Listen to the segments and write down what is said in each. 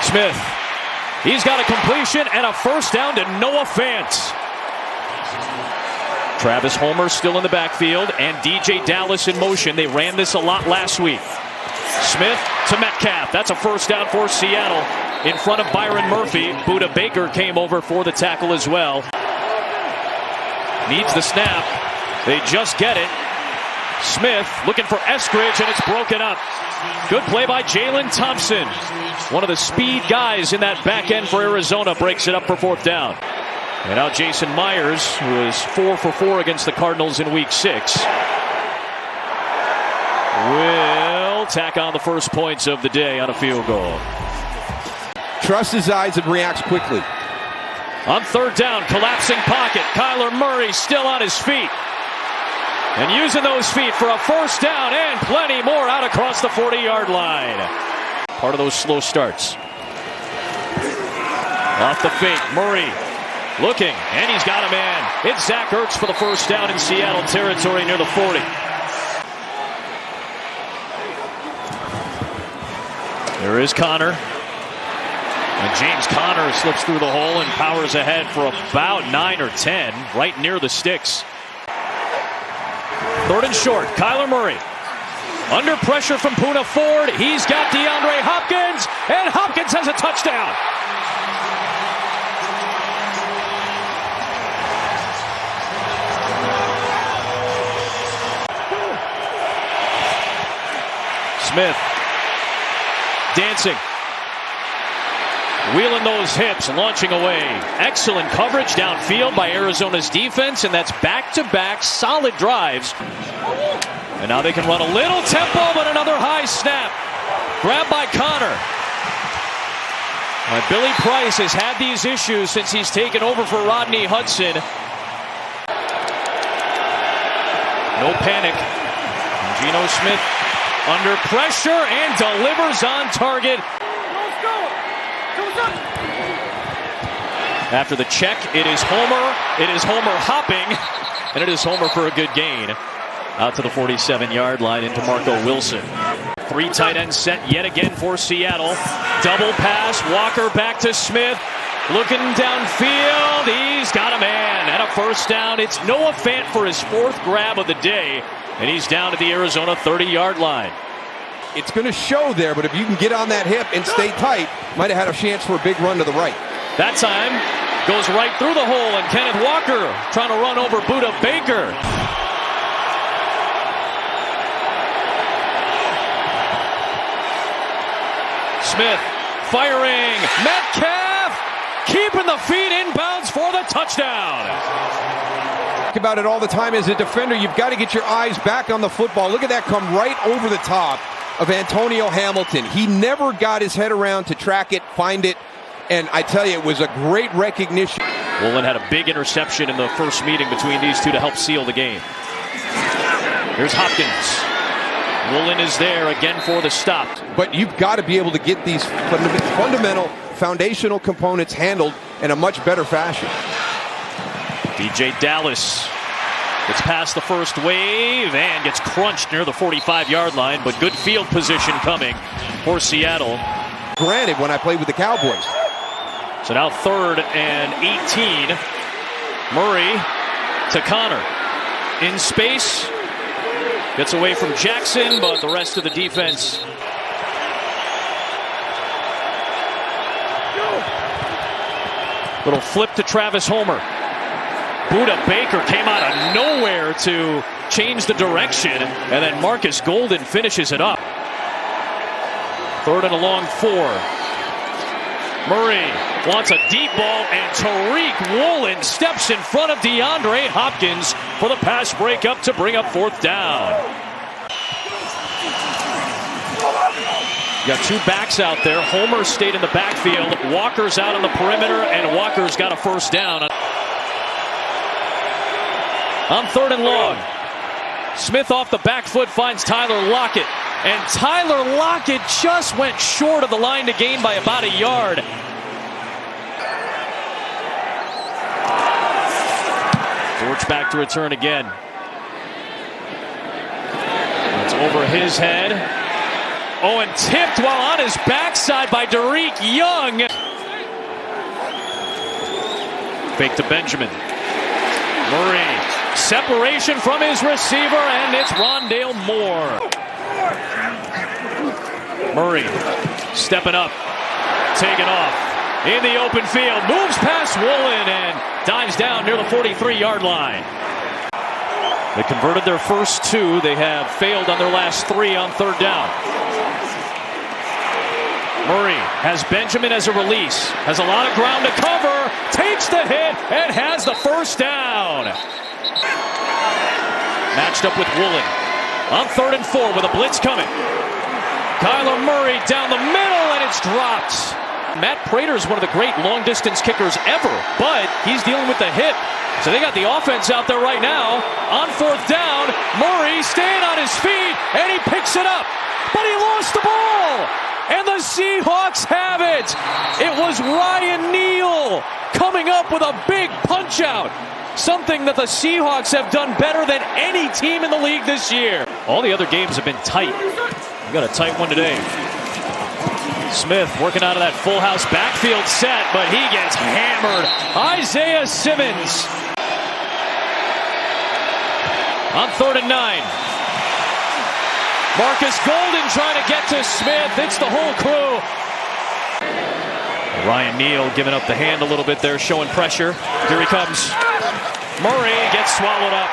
Smith. He's got a completion and a first down to Noah Fant. Travis Homer still in the backfield and DJ Dallas in motion. They ran this a lot last week. Smith to Metcalf. That's a first down for Seattle in front of Byron Murphy. Buda Baker came over for the tackle as well. Needs the snap. They just get it. Smith looking for Eskridge, and it's broken up. Good play by Jalen Thompson. One of the speed guys in that back end for Arizona breaks it up for fourth down. And now Jason Myers, who is 4 for 4 against the Cardinals in week 6, will tack on the first points of the day on a field goal. Trusts his eyes and reacts quickly. On third down, collapsing pocket. Kyler Murray still on his feet. And using those feet for a first down and plenty more out across the 40-yard line. Part of those slow starts. Off the fake, Murray looking, and he's got a man. It's Zach Ertz for the first down in Seattle territory near the 40. There is Connor. And James Conner slips through the hole and powers ahead for about 9 or 10, right near the sticks. Third and short, Kyler Murray. Under pressure from Poona Ford. He's got DeAndre Hopkins, and Hopkins has a touchdown. Smith dancing. Wheeling those hips, launching away. Excellent coverage downfield by Arizona's defense, and that's back-to-back solid drives. And now they can run a little tempo, but another high snap. Grabbed by Connor. Billy Price has had these issues since he's taken over for Rodney Hudson. No panic. Geno Smith under pressure and delivers on target. After the check, it is Homer. It is Homer hopping, and it is Homer for a good gain. Out to the 47-yard line into Marco Wilson. 3 tight ends set yet again for Seattle. Double pass, Walker back to Smith. Looking downfield, he's got a man and a first down. It's Noah Fant for his 4th grab of the day, and he's down at the Arizona 30-yard line. It's going to show there, but if you can get on that hip and stay tight, might have had a chance for a big run to the right. That time goes right through the hole, and Kenneth Walker trying to run over Buda Baker. Smith firing. Metcalf keeping the feet inbounds for the touchdown. Think about it all the time as a defender. You've got to get your eyes back on the football. Look at that come right over the top of Antonio Hamilton. He never got his head around to track it, find it, and I tell you, it was a great recognition. Woolen had a big interception in the first meeting between these two to help seal the game. Here's Hopkins. Woolen is there again for the stop. But you've got to be able to get these fundamental, foundational components handled in a much better fashion. DJ Dallas gets past the first wave and gets crunched near the 45-yard line, but good field position coming for Seattle. Granted, when I played with the Cowboys. So now 3rd and 18. Murray to Connor. In space. Gets away from Jackson, but the rest of the defense. Little flip to Travis Homer. Buda Baker came out of nowhere to change the direction, and then Marcus Golden finishes it up. 3rd and a long 4. Murray wants a deep ball, and Tariq Woolen steps in front of DeAndre Hopkins for the pass breakup to bring up 4th down. You got 2 backs out there. Homer stayed in the backfield. Walker's out on the perimeter, and Walker's got a first down. On 3rd and long, Smith off the back foot finds Tyler Lockett. And Tyler Lockett just went short of the line to gain by about a yard. Dortch back to return again. It's over his head. Oh, and tipped while on his backside by Derek Young. Fake to Benjamin. Murray. Separation from his receiver, and it's Rondale Moore. Murray stepping up. Taken off. In the open field. Moves past Woolen and dives down near the 43-yard line. They converted their first two. They have failed on their last three on third down. Murray has Benjamin as a release. Has a lot of ground to cover. Takes the hit and has the first down. Matched up with Woolen. On 3rd and 4 with a blitz coming. Kyler Murray down the middle and it's dropped. Matt Prater is one of the great long-distance kickers ever, but he's dealing with the hip. So they got the offense out there right now. On 4th down, Murray staying on his feet, and he picks it up. But he lost the ball, and the Seahawks have it. It was Ryan Neal coming up with a big punch-out. Something that the Seahawks have done better than any team in the league this year. All the other games have been tight. We got a tight one today. Smith working out of that full house backfield set, but he gets hammered. Isaiah Simmons. On 3rd and 9. Marcus Golden trying to get to Smith. It's the whole crew. Ryan Neal giving up the hand a little bit there, showing pressure. Here he comes. Murray gets swallowed up.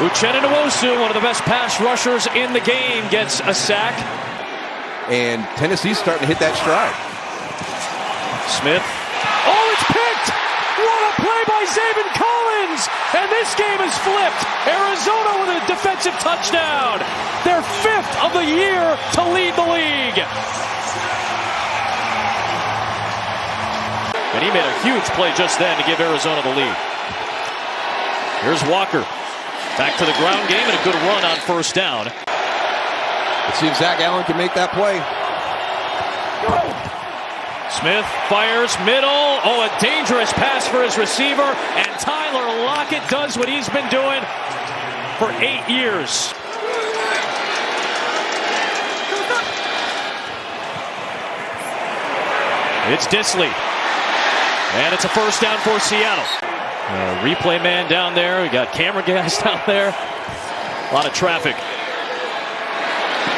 Uchenna Nwosu, one of the best pass rushers in the game, gets a sack. And Tennessee's starting to hit that stride. Smith. Oh, it's picked! What a play by Zaven Collins! And this game is flipped. Arizona with a defensive touchdown. Their 5th of the year to lead the league. And he made a huge play just then to give Arizona the lead. Here's Walker. Back to the ground game and a good run on 1st down. Let's see if Zach Allen can make that play. Smith fires middle. Oh, a dangerous pass for his receiver. And Tyler Lockett does what he's been doing for 8 years. It's Disley. And it's a 1st down for Seattle. Replay man down there. We got camera guys down there. A lot of traffic.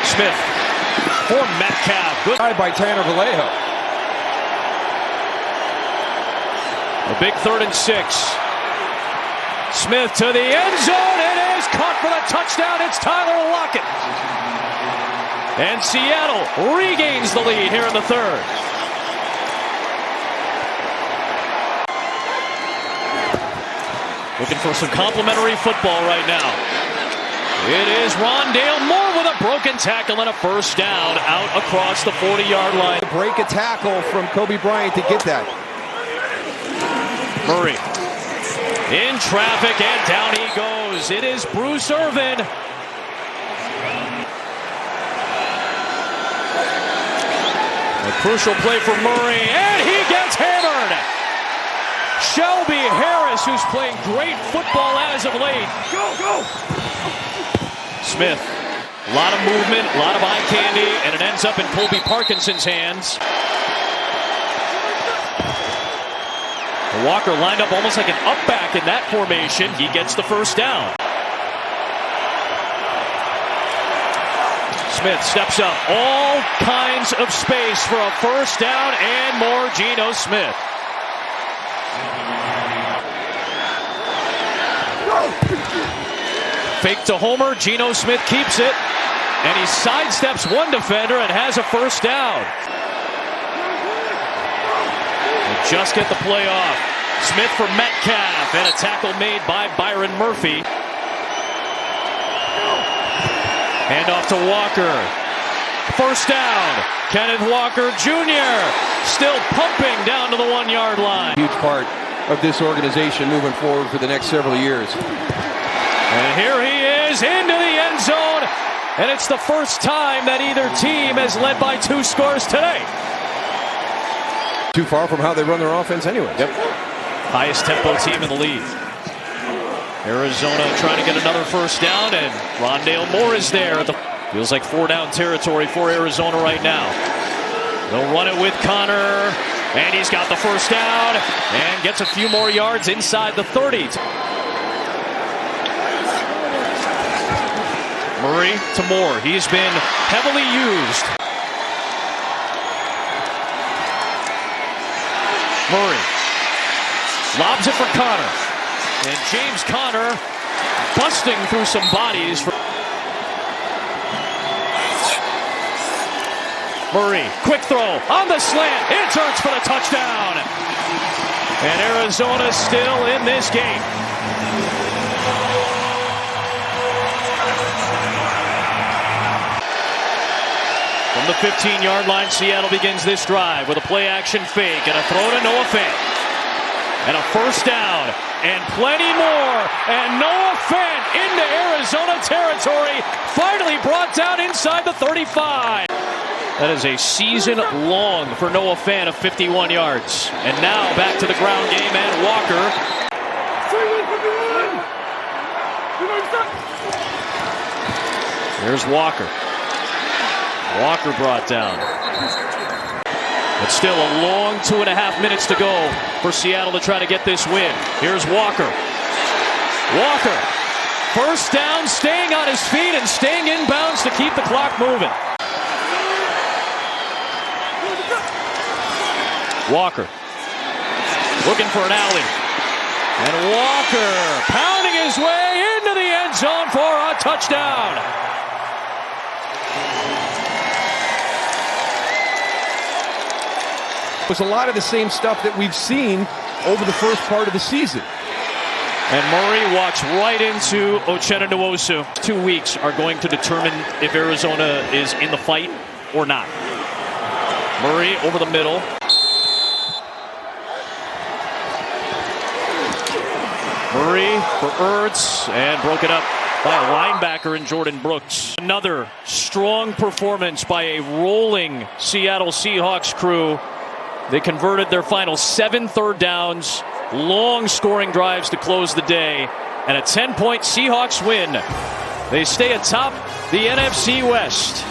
Smith for Metcalf. Good By Tanner Vallejo. A big 3rd and 6. Smith to the end zone. It is caught for the touchdown. It's Tyler Lockett. And Seattle regains the lead here in the 3rd. Looking for some complimentary football right now. It is Rondale Moore with a broken tackle and a 1st down out across the 40-yard line. Break a tackle from Kobe Bryant to get that. Murray in traffic and down he goes. It is Bruce Irvin. A crucial play for Murray and he gets hammered. Shelby Harris, who's playing great football as of late. Go! Smith, a lot of movement, a lot of eye candy, and it ends up in Colby Parkinson's hands. Walker lined up almost like an up back in that formation. He gets the 1st down. Smith steps up. All kinds of space for a 1st down and more. Geno Smith. Fake to Homer. Geno Smith keeps it. And he sidesteps one defender and has a 1st down. They just get the play off. Smith for Metcalf. And a tackle made by Byron Murphy. Handoff to Walker. 1st down. Kenneth Walker Jr. still pumping down to the 1-yard line. Huge part of this organization moving forward for the next several years. And here he is into the end zone. And it's the first time that either team has led by 2 scores today. Too far from how they run their offense anyway. Yep. Highest tempo team in the league. Arizona trying to get another 1st down, and Rondale Moore is there at the Feels like 4-down territory for Arizona right now. They'll run it with Connor, and he's got the first down and gets a few more yards inside the 30. Murray to Moore. He's been heavily used. Murray lobs it for Connor. And James Conner busting through some bodies. Murray, quick throw on the slant. It turns for the touchdown. And Arizona still in this game. From the 15-yard line, Seattle begins this drive with a play-action fake and a throw to Noah Fant. And a first down, and plenty more. And Noah Fant into Arizona territory, finally brought down inside the 35. That is a season long for Noah Fant of 51 yards. And now back to the ground game, and Walker. Here's Walker. Walker brought down. But still a long 2.5 minutes to go for Seattle to try to get this win. Here's Walker. Walker, first down, staying on his feet and staying inbounds to keep the clock moving. Walker looking for an alley. And Walker pounding his way into the end zone for a touchdown. It was a lot of the same stuff that we've seen over the first part of the season. And Murray walks right into Uchenna Nwosu. 2 weeks are going to determine if Arizona is in the fight or not. Murray over the middle. Murray for Ertz, and broken up by a linebacker in Jordan Brooks. Another strong performance by a rolling Seattle Seahawks crew. They converted their final 7 third downs, long scoring drives to close the day, and a 10-point Seahawks win. They stay atop the NFC West.